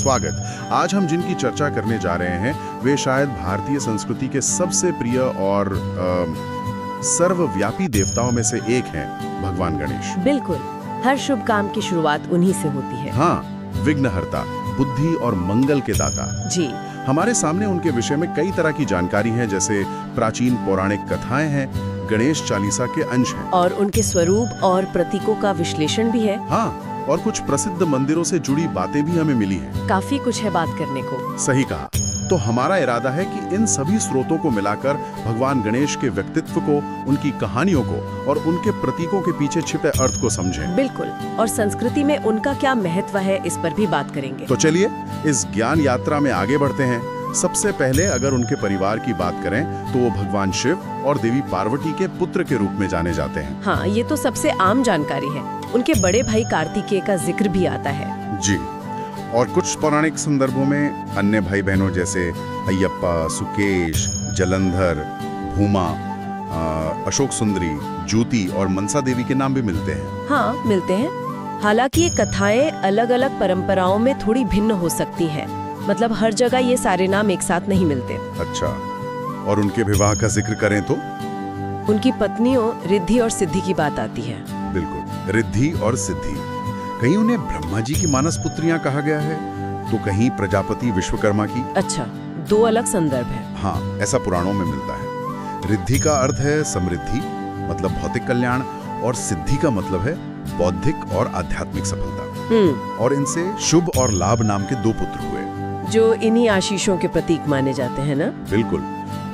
स्वागत। आज हम जिनकी चर्चा करने जा रहे हैं वे शायद भारतीय संस्कृति के सबसे प्रिय और सर्वव्यापी देवताओं में से एक हैं, भगवान गणेश। बिल्कुल, हर शुभ काम की शुरुआत उन्हीं से होती है। हाँ, विघ्नहर्ता, बुद्धि और मंगल के दाता। जी। हमारे सामने उनके विषय में कई तरह की जानकारी है, जैसे प्राचीन पौराणिक कथाएं हैं, गणेश चालीसा के अंश हैं और उनके स्वरूप और प्रतीकों का विश्लेषण भी है। हाँ, और कुछ प्रसिद्ध मंदिरों से जुड़ी बातें भी हमें मिली हैं। काफी कुछ है बात करने को। सही कहा। तो हमारा इरादा है कि इन सभी स्रोतों को मिलाकर भगवान गणेश के व्यक्तित्व को, उनकी कहानियों को और उनके प्रतीकों के पीछे छिपे अर्थ को समझें। बिल्कुल, और संस्कृति में उनका क्या महत्व है इस पर भी बात करेंगे। तो चलिए इस ज्ञान यात्रा में आगे बढ़ते हैं। सबसे पहले अगर उनके परिवार की बात करें तो वो भगवान शिव और देवी पार्वती के पुत्र के रूप में जाने जाते हैं। हाँ, ये तो सबसे आम जानकारी है। उनके बड़े भाई कार्तिकेय का जिक्र भी आता है। जी, और कुछ पौराणिक संदर्भों में अन्य भाई बहनों जैसे अयप्पा, सुकेश, जलंधर, भूमा, अशोक सुंदरी, ज्योति और मनसा देवी के नाम भी मिलते हैं। हाँ, मिलते हैं। हालांकि ये कथाएं अलग अलग परंपराओं में थोड़ी भिन्न हो सकती हैं। मतलब हर जगह ये सारे नाम एक साथ नहीं मिलते। अच्छा, और उनके विवाह का जिक्र करें तो उनकी पत्नियों रिद्धि और सिद्धि की बात आती है। बिल्कुल, रिद्धि और सिद्धि। कहीं उन्हें ब्रह्मा जी की मानस पुत्रियां कहा गया है तो कहीं प्रजापति विश्वकर्मा की। अच्छा, दो अलग संदर्भ है। हाँ, ऐसा पुराणों में मिलता है। रिद्धि का अर्थ है समृद्धि, मतलब भौतिक कल्याण, और सिद्धि का मतलब है बौद्धिक और आध्यात्मिक सफलता। और इनसे शुभ और लाभ नाम के दो पुत्र हुए, जो इन्हीं आशीषों के प्रतीक माने जाते हैं ना। बिल्कुल,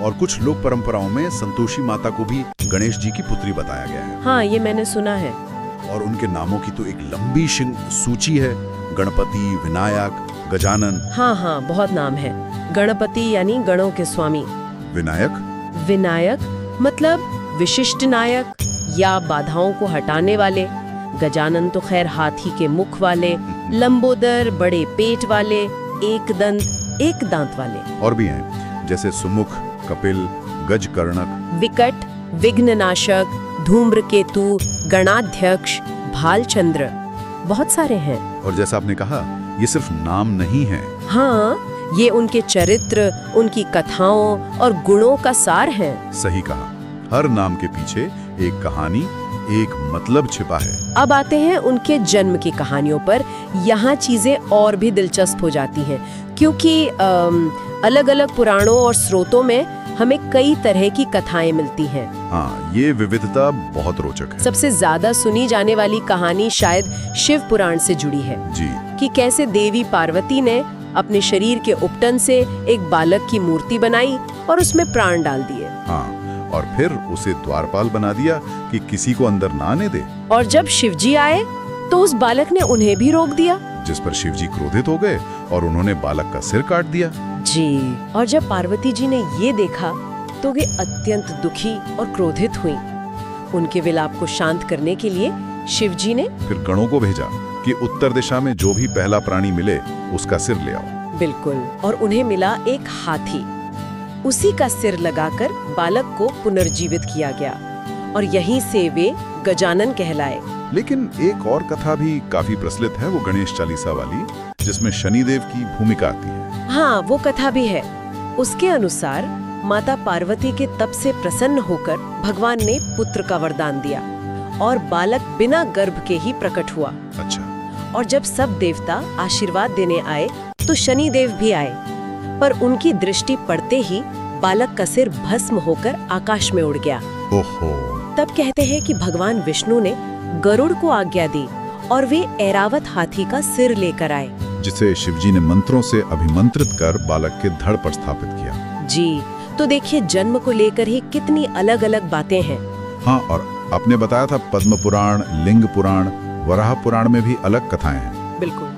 और कुछ लोक परंपराओं में संतोषी माता को भी गणेश जी की पुत्री बताया गया है। हाँ, ये मैंने सुना है। और उनके नामों की तो एक लंबी सूची है। गणपति, विनायक, गजानन। हाँ, बहुत नाम है। गणपति यानी गणों के स्वामी। विनायक मतलब विशिष्ट नायक या बाधाओं को हटाने वाले। गजानन तो खैर हाथी के मुख वाले, लंबोदर बड़े पेट वाले, एक दांत वाले। और भी हैं जैसे सुमुख, कपिल, गजकर्णक, विकट, विघ्ननाशक, धूम्रकेतु, गणाध्यक्ष, भालचंद्र, बहुत सारे हैं। और जैसा आपने कहा, ये सिर्फ नाम नहीं है। हाँ, ये उनके चरित्र, उनकी कथाओं और गुणों का सार है। सही कहा। हर नाम के पीछे एक कहानी, एक मतलब छिपा है। अब आते हैं उनके जन्म की कहानियों पर। यहाँ चीजें और भी दिलचस्प हो जाती हैं, क्योंकि अलग अलग पुराणों और स्रोतों में हमें कई तरह की कथाएं मिलती हैं। हाँ, ये विविधता बहुत रोचक है। सबसे ज्यादा सुनी जाने वाली कहानी शायद शिव पुराण से जुड़ी है। जी, कि कैसे देवी पार्वती ने अपने शरीर के उपटन से एक बालक की मूर्ति बनाई और उसमें प्राण डाल दिए। हाँ, और फिर उसे द्वारपाल बना दिया कि किसी को अंदर ना आने दे। और जब शिवजी आए तो उस बालक ने उन्हें भी रोक दिया, जिस पर शिवजी क्रोधित हो गए और उन्होंने बालक का सिर काट दिया। जी, और जब पार्वती जी ने ये देखा तो वे अत्यंत दुखी और क्रोधित हुई। उनके विलाप को शांत करने के लिए शिवजी ने फिर गणों को भेजा कि उत्तर दिशा में जो भी पहला प्राणी मिले उसका सिर ले आओ। बिल्कुल, और उन्हें मिला एक हाथी। उसी का सिर लगाकर बालक को पुनर्जीवित किया गया और यहीं से वे गजानन कहलाए। लेकिन एक और कथा भी काफी प्रचलित है, वो गणेश चालीसा वाली, जिसमें शनिदेव की भूमिका आती है। हाँ, वो कथा भी है। उसके अनुसार माता पार्वती के तप से प्रसन्न होकर भगवान ने पुत्र का वरदान दिया और बालक बिना गर्भ के ही प्रकट हुआ। अच्छा। और जब सब देवता आशीर्वाद देने आए तो शनिदेव भी आए, पर उनकी दृष्टि पड़ते ही बालक का सिर भस्म होकर आकाश में उड़ गया। ओहो। तब कहते हैं कि भगवान विष्णु ने गरुड़ को आज्ञा दी और वे ऐरावत हाथी का सिर लेकर आए, जिसे शिवजी ने मंत्रों से अभिमंत्रित कर बालक के धड़ पर स्थापित किया। जी, तो देखिए जन्म को लेकर ही कितनी अलग अलग बातें हैं। हाँ, और आपने बताया था पद्म पुराण, लिंग पुराण, वराह पुराण में भी अलग कथाएं हैं। बिल्कुल।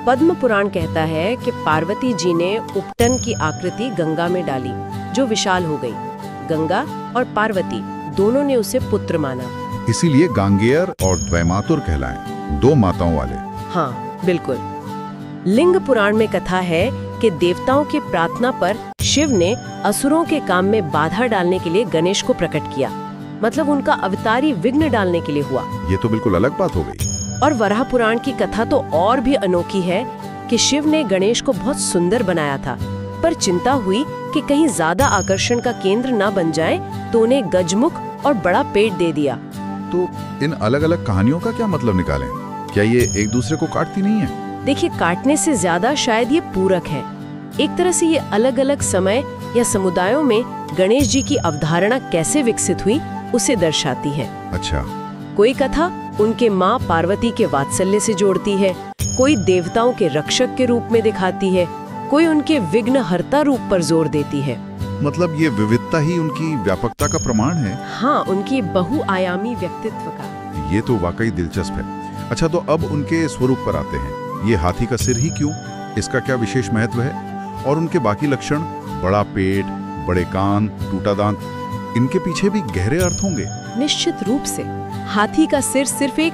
पद्म पुराण कहता है कि पार्वती जी ने उपटन की आकृति गंगा में डाली, जो विशाल हो गई। गंगा और पार्वती दोनों ने उसे पुत्र माना, इसीलिए गांगेयर और द्वैमातुर कहलाए, दो माताओं वाले। हाँ, बिल्कुल। लिंग पुराण में कथा है कि देवताओं की प्रार्थना पर शिव ने असुरों के काम में बाधा डालने के लिए गणेश को प्रकट किया। मतलब उनका अवतारी विघ्न डालने के लिए हुआ। ये तो बिल्कुल अलग बात हो गई। और वराह पुराण की कथा तो और भी अनोखी है कि शिव ने गणेश को बहुत सुंदर बनाया था, पर चिंता हुई कि कहीं ज्यादा आकर्षण का केंद्र ना बन जाए, तो उन्हें गजमुख और बड़ा पेट दे दिया। तो इन अलग अलग कहानियों का क्या मतलब निकालें? क्या ये एक दूसरे को काटती नहीं है? देखिए, काटने से ज्यादा शायद ये पूरक है। एक तरह से ये अलग अलग समय या समुदायों में गणेश जी की अवधारणा कैसे विकसित हुई उसे दर्शाती है। अच्छा। कोई कथा उनके माँ पार्वती के वात्सल्य से जोड़ती है, कोई देवताओं के रक्षक के रूप में दिखाती है, कोई उनके विघ्नहर्ता रूप पर जोर देती है। मतलब ये विविधता ही उनकी व्यापकता का प्रमाण है। हाँ, उनकी बहुआयामी व्यक्तित्व का। ये तो वाकई दिलचस्प है। अच्छा, तो अब उनके स्वरूप पर आते हैं। ये हाथी का सिर ही क्यों? इसका क्या विशेष महत्व है? और उनके बाकी लक्षण, बड़ा पेट, बड़े कान, टूटा दांत, इनके पीछे भी गहरे अर्थ होंगे। निश्चित रूप से हाथी का सिर सिर्फ एक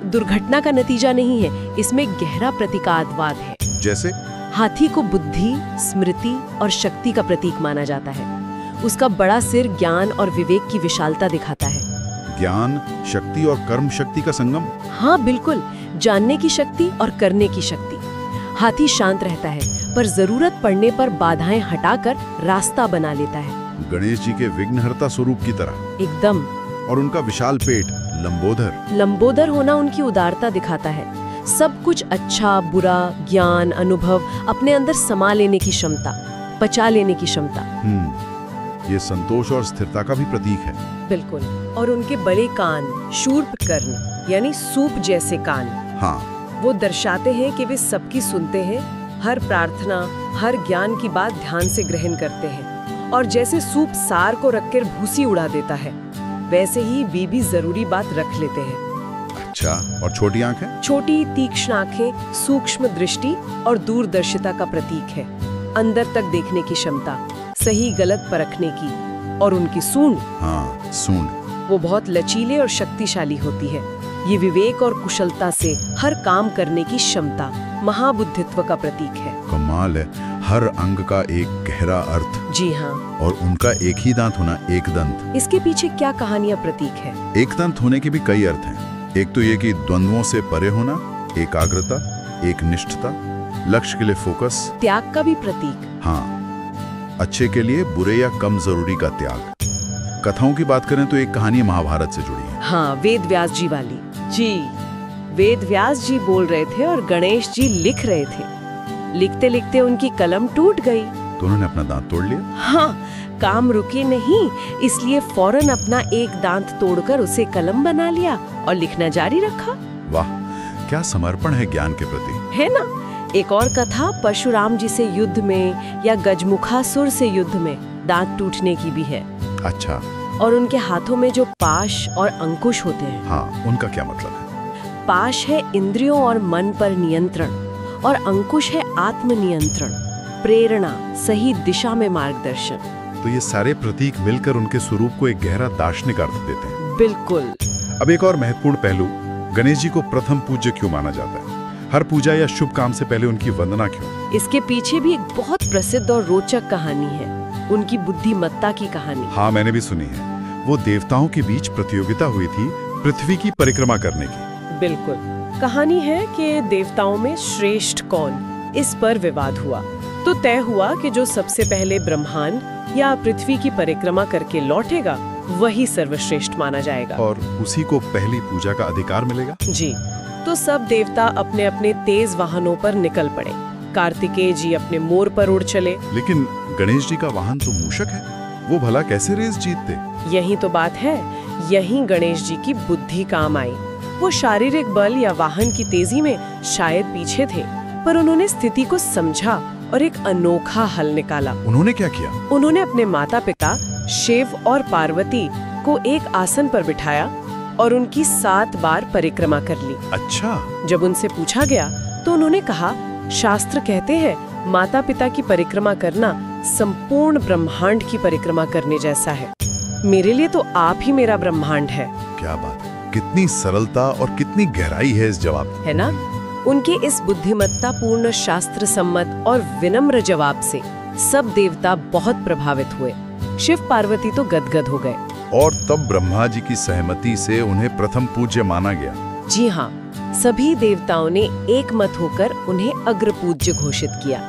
दुर्घटना का नतीजा नहीं है, इसमें गहरा प्रतीकात्मक है। जैसे हाथी को बुद्धि, स्मृति और शक्ति का प्रतीक माना जाता है। उसका बड़ा सिर ज्ञान और विवेक की विशालता दिखाता है। ज्ञान, शक्ति और कर्म शक्ति का संगम। हाँ बिल्कुल, जानने की शक्ति और करने की शक्ति। हाथी शांत रहता है, पर जरूरत पड़ने पर बाधाएं हटाकर रास्ता बना लेता है। गणेश जी के विघ्नहर्ता स्वरूप की तरह। एकदम। और उनका विशाल पेट, लंबोदर। लंबोदर होना उनकी उदारता दिखाता है। सब कुछ अच्छा बुरा, ज्ञान, अनुभव अपने अंदर समा लेने की क्षमता, पचा लेने की क्षमता। ये संतोष और स्थिरता का भी प्रतीक है। बिल्कुल। और उनके बड़े कान, शूर्पकर्ण यानी सूप जैसे कान, हाँ, वो दर्शाते हैं कि वे सबकी सुनते हैं, हर प्रार्थना, हर ज्ञान की बात ध्यान से ग्रहण करते हैं। और जैसे सूप सार को रखकर भूसी उड़ा देता है, वैसे ही वे भी जरूरी बात रख लेते हैं। अच्छा, और छोटी आंखें? छोटी तीक्ष्ण आंखें सूक्ष्म दृष्टि और दूरदर्शिता का प्रतीक है। अंदर तक देखने की क्षमता, सही गलत परखने की। और उनकी सूंड, हाँ, सूंड, वो बहुत लचीले और शक्तिशाली होती है। ये विवेक और कुशलता से हर काम करने की क्षमता, महाबुद्धित्व का प्रतीक है। कमाल है, हर अंग का एक गहरा अर्थ। जी हाँ। और उनका एक ही दांत होना, एक दंत। इसके पीछे क्या कहानियां प्रतीक है? एक दंत होने के भी कई अर्थ हैं। एक तो ये कि द्वंद्वों से परे होना, एकाग्रता, एक निष्ठता, लक्ष्य के लिए फोकस, त्याग का भी प्रतीक। हाँ, अच्छे के लिए बुरे या कम जरूरी का त्याग। कथाओं की बात करें तो एक कहानी महाभारत से जुड़ी है। हाँ, वेद व्यास जी वाली। जी, वेद व्यास जी बोल रहे थे और गणेश जी लिख रहे थे। लिखते लिखते उनकी कलम टूट गई तो उन्होंने अपना दांत तोड़ लिया। हाँ, काम रुके नहीं, इसलिए फौरन अपना एक दांत तोड़कर उसे कलम बना लिया और लिखना जारी रखा। वाह, क्या समर्पण है ज्ञान के प्रति, है ना? एक और कथा परशुराम जी से युद्ध में या गजमुखासुर से युद्ध में दांत टूटने की भी है। अच्छा। और उनके हाथों में जो पाश और अंकुश होते हैं, हाँ, उनका क्या मतलब है? पाश है इंद्रियों और मन पर नियंत्रण, और अंकुश है आत्मनियंत्रण, प्रेरणा, सही दिशा में मार्गदर्शन। तो ये सारे प्रतीक मिलकर उनके स्वरूप को एक गहरा दार्शनिक अर्थ देते हैं। बिल्कुल। अब एक और महत्वपूर्ण पहलू, गणेश जी को प्रथम पूज्य क्यों माना जाता है? हर पूजा या शुभ काम से पहले उनकी वंदना क्यों? इसके पीछे भी एक बहुत प्रसिद्ध और रोचक कहानी है, उनकी बुद्धिमत्ता की कहानी। हाँ, मैंने भी सुनी है। वो देवताओं के बीच प्रतियोगिता हुई थी पृथ्वी की परिक्रमा करने की। बिल्कुल। कहानी है कि देवताओं में श्रेष्ठ कौन, इस पर विवाद हुआ। तो तय हुआ कि जो सबसे पहले ब्रह्मांड या पृथ्वी की परिक्रमा करके लौटेगा, वही सर्वश्रेष्ठ माना जाएगा और उसी को पहली पूजा का अधिकार मिलेगा। जी। तो सब देवता अपने अपने तेज वाहनों पर निकल पड़े। कार्तिकेय जी अपने मोर पर उड़ चले। लेकिन गणेश जी का वाहन तो मूषक है, वो भला कैसे रेस जीतते? यही तो बात है, यही गणेश जी की बुद्धि काम आई। वो शारीरिक बल या वाहन की तेजी में शायद पीछे थे, पर उन्होंने स्थिति को समझा और एक अनोखा हल निकाला। उन्होंने क्या किया? उन्होंने अपने माता पिता शिव और पार्वती को एक आसन पर बिठाया और उनकी 7 बार परिक्रमा कर ली। अच्छा। जब उनसे पूछा गया तो उन्होंने कहा, शास्त्र कहते हैं माता पिता की परिक्रमा करना संपूर्ण ब्रह्मांड की परिक्रमा करने जैसा है। मेरे लिए तो आप ही मेरा ब्रह्मांड है। क्या बात है, कितनी सरलता और कितनी गहराई है इस जवाब, है ना? उनके इस बुद्धिमत्ता पूर्ण, शास्त्र सम्मत और विनम्र जवाब से सब देवता बहुत प्रभावित हुए। शिव पार्वती तो गदगद हो गए। और तब ब्रह्मा जी की सहमति से उन्हें प्रथम पूज्य माना गया। जी हाँ, सभी देवताओं ने एक मत होकर उन्हें अग्रपूज्य घोषित किया।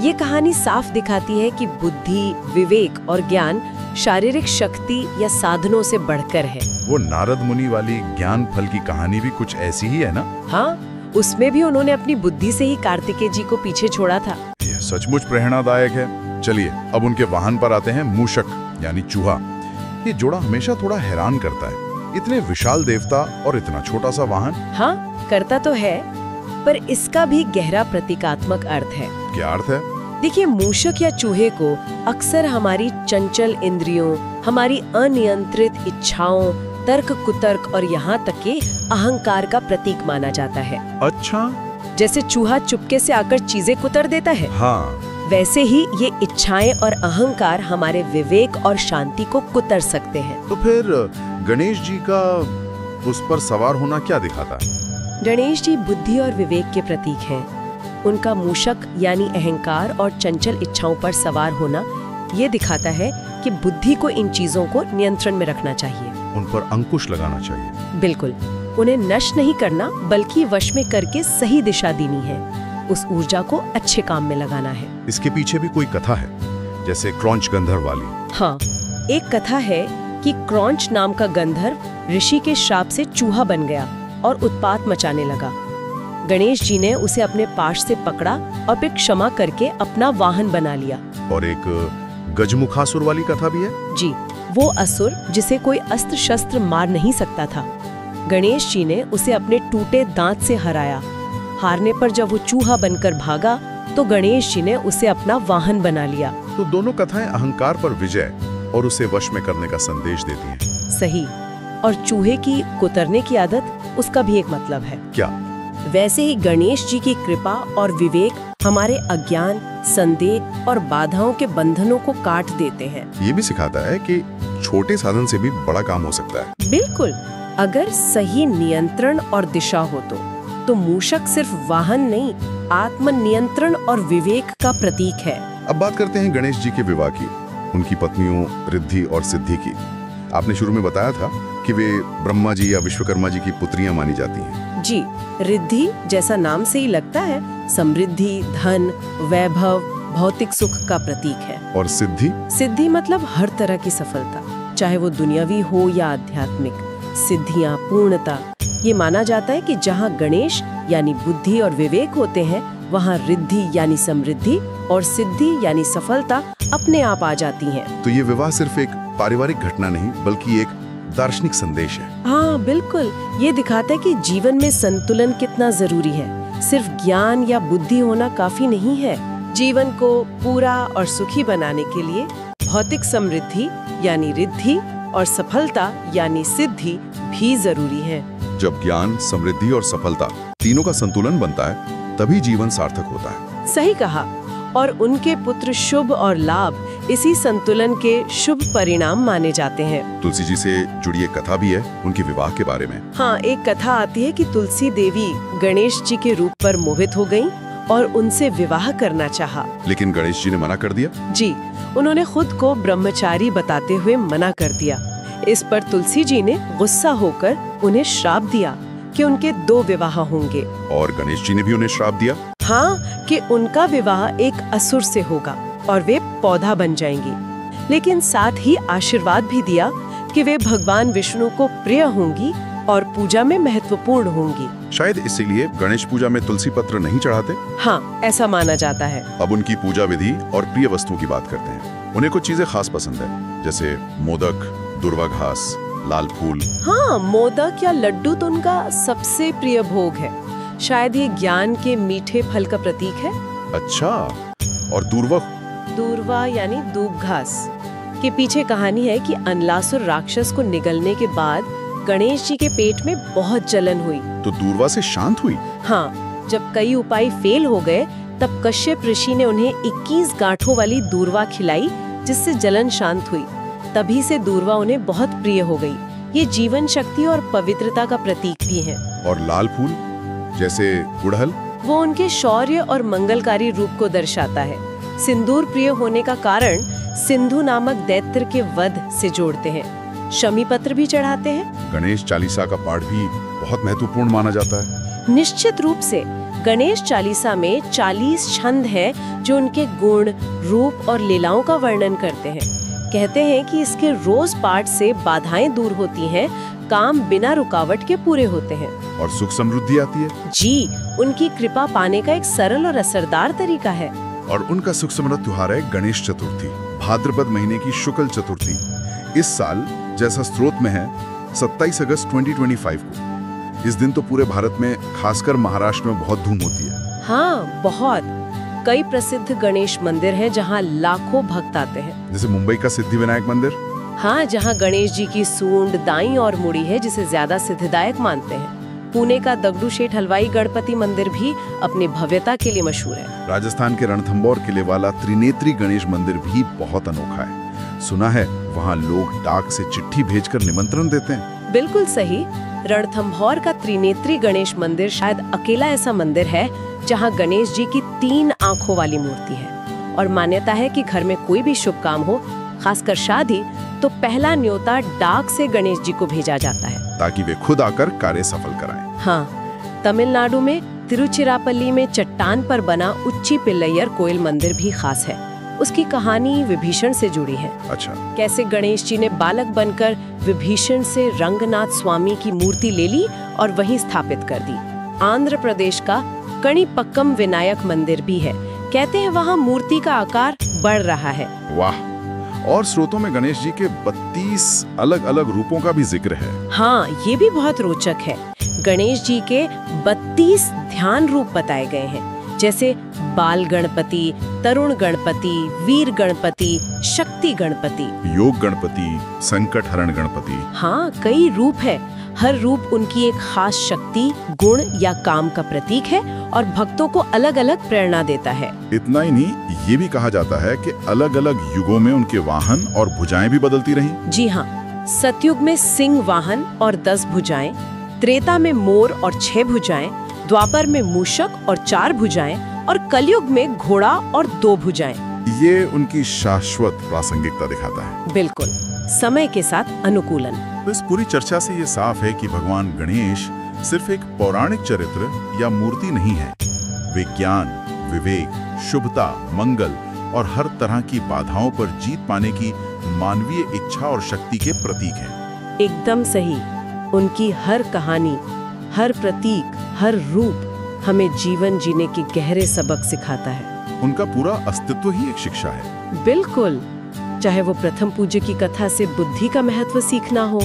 ये कहानी साफ दिखाती है कि बुद्धि, विवेक और ज्ञान शारीरिक शक्ति या साधनों से बढ़कर है। वो नारद मुनि वाली ज्ञान फल की कहानी भी कुछ ऐसी ही है ना? हाँ, उसमें भी उन्होंने अपनी बुद्धि से ही कार्तिकेय जी को पीछे छोड़ा था। ये सचमुच प्रेरणादायक है। चलिए अब उनके वाहन पर आते हैं। मूषक यानी चूहा। ये जोड़ा हमेशा थोड़ा हैरान करता है। इतने विशाल देवता और इतना छोटा सा वाहन। हाँ, करता तो है, पर इसका भी गहरा प्रतीकात्मक अर्थ है। क्या अर्थ है? देखिए, मूषक या चूहे को अक्सर हमारी चंचल इंद्रियों, हमारी अनियंत्रित इच्छाओं, तर्क कुतर्क और यहाँ तक के अहंकार का प्रतीक माना जाता है। अच्छा, जैसे चूहा चुपके से आकर चीजें कुतर देता है, हाँ, वैसे ही ये इच्छाएं और अहंकार हमारे विवेक और शांति को कुतर सकते हैं। तो फिर गणेश जी का उस पर सवार होना क्या दिखाता है? गणेश जी बुद्धि और विवेक के प्रतीक हैं। उनका मूषक यानी अहंकार और चंचल इच्छाओं पर सवार होना ये दिखाता है कि बुद्धि को इन चीजों को नियंत्रण में रखना चाहिए, उन पर अंकुश लगाना चाहिए। बिल्कुल, उन्हें नष्ट नहीं करना बल्कि वश में करके सही दिशा देनी है। उस ऊर्जा को अच्छे काम में लगाना है। इसके पीछे भी कोई कथा है, जैसे क्रौंच गंधर्व वाली? हाँ, एक कथा है कि क्रौंच नाम का गंधर्व ऋषि के श्राप से चूहा बन गया और उत्पात मचाने लगा। गणेश जी ने उसे अपने पाश से पकड़ा और फिर क्षमा करके अपना वाहन बना लिया। और एक गजमुखासुर वाली कथा भी है? जी, वो असुर जिसे कोई अस्त्र शस्त्र मार नहीं सकता था। गणेश जी ने उसे अपने टूटे दांत से हराया। हारने पर जब वो चूहा बनकर भागा तो गणेश जी ने उसे अपना वाहन बना लिया। तो दोनों कथाएं अहंकार पर विजय और उसे वश में करने का संदेश देती हैं। सही। और चूहे की कुतरने की आदत, उसका भी एक मतलब है। क्या? वैसे ही गणेश जी की कृपा और विवेक हमारे अज्ञान, संदेह और बाधाओं के बंधनों को काट देते हैं। ये भी सिखाता है कि छोटे साधन से भी बड़ा काम हो सकता है। बिल्कुल, अगर सही नियंत्रण और दिशा हो तो मूषक सिर्फ वाहन नहीं, आत्म नियंत्रण और विवेक का प्रतीक है। अब बात करते हैं गणेश जी के विवाह की, उनकी पत्नियों रिद्धि और सिद्धि की। आपने शुरू में बताया था कि वे ब्रह्मा जी या विश्वकर्मा जी की पुत्रियां मानी जाती हैं। जी, रिद्धि जैसा नाम से ही लगता है, समृद्धि, धन, वैभव, भौतिक सुख का प्रतीक है। और सिद्धि? सिद्धि मतलब हर तरह की सफलता, चाहे वो दुनियावी हो या आध्यात्मिक। सिद्धियां, पूर्णता। ये माना जाता है कि जहाँ गणेश यानी बुद्धि और विवेक होते हैं, वहाँ रिद्धि यानी समृद्धि और सिद्धि यानी सफलता अपने आप आ जाती हैं। तो ये विवाह सिर्फ एक पारिवारिक घटना नहीं बल्कि एक दार्शनिक संदेश है। हाँ बिल्कुल, ये दिखाता है कि जीवन में संतुलन कितना जरूरी है। सिर्फ ज्ञान या बुद्धि होना काफी नहीं है। जीवन को पूरा और सुखी बनाने के लिए भौतिक समृद्धि यानी रिद्धि और सफलता यानी सिद्धि भी जरूरी है। जब ज्ञान, समृद्धि और सफलता तीनों का संतुलन बनता है तभी जीवन सार्थक होता है। सही कहा। और उनके पुत्र शुभ और लाभ इसी संतुलन के शुभ परिणाम माने जाते हैं। तुलसी जी से जुड़ी एक कथा भी है उनके विवाह के बारे में। हाँ, एक कथा आती है कि तुलसी देवी गणेश जी के रूप पर मोहित हो गईं और उनसे विवाह करना चाहा। लेकिन गणेश जी ने मना कर दिया। जी, उन्होंने खुद को ब्रह्मचारी बताते हुए मना कर दिया। इस पर तुलसी जी ने गुस्सा होकर उन्हें श्राप दिया कि उनके 2 विवाह होंगे। और गणेश जी ने भी उन्हें श्राप दिया। हाँ, कि उनका विवाह एक असुर से होगा और वे पौधा बन जाएंगी। लेकिन साथ ही आशीर्वाद भी दिया कि वे भगवान विष्णु को प्रिय होंगी और पूजा में महत्वपूर्ण होंगी। शायद इसीलिए गणेश पूजा में तुलसी पत्र नहीं चढ़ाते। हाँ, ऐसा माना जाता है। अब उनकी पूजा विधि और प्रिय वस्तुओं की बात करते हैं। उन्हें कुछ चीजें खास पसंद है, जैसे मोदक, दुर्वा घास, लाल फूल। हाँ, मोदक या लड्डू तो उनका सबसे प्रिय भोग है। शायद ये ज्ञान के मीठे फल का प्रतीक है। अच्छा, और दूर्वा यानी दूब घास के पीछे कहानी है कि अनलासुर राक्षस को निगलने के बाद गणेश जी के पेट में बहुत जलन हुई। तो दूर्वा से शांत हुई? हाँ, जब कई उपाय फेल हो गए तब कश्यप ऋषि ने उन्हें 21 गांठों वाली दूर्वा खिलाई, जिससे जलन शांत हुई। तभी से दूर्वा उन्हें बहुत प्रिय हो गई। ये जीवन शक्ति और पवित्रता का प्रतीक भी है। और लाल फूल जैसे गुड़हल? वो उनके शौर्य और मंगलकारी रूप को दर्शाता है। सिंदूर प्रिय होने का कारण सिंधु नामक दैत्य के वध से जोड़ते हैं। शमी पत्र भी चढ़ाते हैं। गणेश चालीसा का पाठ भी बहुत महत्वपूर्ण माना जाता है। निश्चित रूप से गणेश चालीसा में 40 छंद हैं जो उनके गुण, रूप और लीलाओं का वर्णन करते हैं। कहते हैं कि इसके रोज पाठ से बाधाएं दूर होती हैं, काम बिना रुकावट के पूरे होते हैं और सुख समृद्धि आती है। जी, उनकी कृपा पाने का एक सरल और असरदार तरीका है। और उनका सुख समृद्ध त्योहार है गणेश चतुर्थी, भाद्रपद महीने की शुक्ल चतुर्थी। इस साल जैसा स्रोत में है 27 अगस्त 2025 को। इस दिन तो पूरे भारत में, खासकर महाराष्ट्र में बहुत धूम होती है। हाँ, बहुत। कई प्रसिद्ध गणेश मंदिर हैं जहाँ लाखों भक्त आते हैं। जैसे मुंबई का सिद्धिविनायक मंदिर। हाँ, जहाँ गणेश जी की सूंड दाईं और मुड़ी है, जिसे ज्यादा सिद्धिदायक मानते हैं। पुणे का दगडूशेठ हलवाई गणपति मंदिर भी अपनी भव्यता के लिए मशहूर है। राजस्थान के रणथंभौर किले वाला त्रिनेत्री गणेश मंदिर भी बहुत अनोखा है। सुना है वहाँ लोग डाक से चिट्ठी भेजकर निमंत्रण देते हैं। बिल्कुल सही। रणथंभौर का त्रिनेत्री गणेश मंदिर शायद अकेला ऐसा मंदिर है जहाँ गणेश जी की 3 आंखों वाली मूर्ति है। और मान्यता है कि घर में कोई भी शुभ काम हो, खासकर शादी, तो पहला न्योता डाक से गणेश जी को भेजा जाता है ताकि वे खुद आकर कार्य सफल कराएं। हाँ, तमिलनाडु में तिरुचिरापल्ली में चट्टान पर बना उच्ची पिल्लैयर कोयल मंदिर भी खास है। उसकी कहानी विभीषण से जुड़ी है। अच्छा। कैसे गणेश जी ने बालक बनकर विभीषण से रंगनाथ स्वामी की मूर्ति ले ली और वहीं स्थापित कर दी। आंध्र प्रदेश का कणिपक्कम विनायक मंदिर भी है। कहते हैं वहाँ मूर्ति का आकार बढ़ रहा है। वाह। और स्रोतों में गणेश जी के 32 अलग अलग रूपों का भी जिक्र है। हाँ, ये भी बहुत रोचक है। गणेश जी के 32 ध्यान रूप बताए गए हैं, जैसे बाल गणपति, तरुण गणपति, वीर गणपति, शक्ति गणपति, योग गणपति, संकट हरण गणपति। हाँ, कई रूप है। हर रूप उनकी एक खास शक्ति, गुण या काम का प्रतीक है और भक्तों को अलग अलग प्रेरणा देता है। इतना ही नहीं, ये भी कहा जाता है कि अलग अलग युगों में उनके वाहन और भुजाएं भी बदलती रहीं। जी हाँ, सतयुग में सिंह वाहन और 10 भुजाएं, त्रेता में मोर और 6 भुजाएं, द्वापर में मूषक और 4 भुजाएं और कलयुग में घोड़ा और 2 भुजाएं। ये उनकी शाश्वत प्रासंगिकता दिखाता है। बिल्कुल, समय के साथ अनुकूलन। इस पूरी चर्चा से ये साफ है कि भगवान गणेश सिर्फ एक पौराणिक चरित्र या मूर्ति नहीं है। वे ज्ञान, विवेक, शुभता, मंगल और हर तरह की बाधाओं पर जीत पाने की मानवीय इच्छा और शक्ति के प्रतीक हैं। एकदम सही। उनकी हर कहानी, हर प्रतीक, हर रूप हमें जीवन जीने के गहरे सबक सिखाता है। उनका पूरा अस्तित्व ही एक शिक्षा है। बिल्कुल, चाहे वो प्रथम पूज्य की कथा से बुद्धि का महत्व सीखना हो,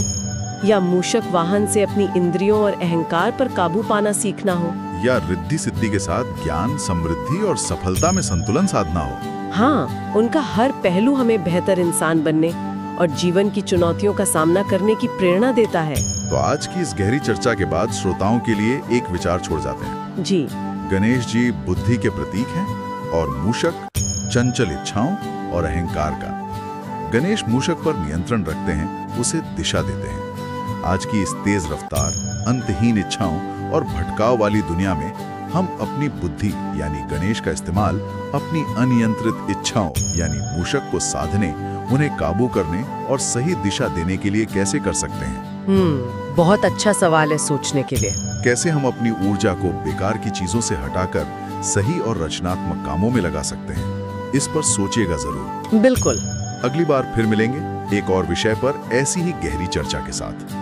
या मूषक वाहन से अपनी इंद्रियों और अहंकार पर काबू पाना सीखना हो, या रिद्धि सिद्धि के साथ ज्ञान, समृद्धि और सफलता में संतुलन साधना हो। हाँ, उनका हर पहलू हमें बेहतर इंसान बनने और जीवन की चुनौतियों का सामना करने की प्रेरणा देता है। तो आज की इस गहरी चर्चा के बाद श्रोताओं के लिए एक विचार छोड़ जाते हैं। जी। गणेश जी बुद्धि के प्रतीक हैं और मूषक चंचल इच्छाओं और अहंकार का। गणेश मूषक पर नियंत्रण रखते हैं, उसे दिशा देते हैं। आज की इस तेज रफ्तार, अंतहीन इच्छाओं और भटकाव वाली दुनिया में हम अपनी बुद्धि यानी गणेश का इस्तेमाल अपनी अनियंत्रित इच्छाओं यानी मूषक को साधने, उन्हें काबू करने और सही दिशा देने के लिए कैसे कर सकते हैं? बहुत अच्छा सवाल है सोचने के लिए। कैसे हम अपनी ऊर्जा को बेकार की चीजों से हटाकर सही और रचनात्मक कामों में लगा सकते हैं? इस पर सोचिएगा जरूर। बिल्कुल। अगली बार फिर मिलेंगे एक और विषय पर ऐसी ही गहरी चर्चा के साथ।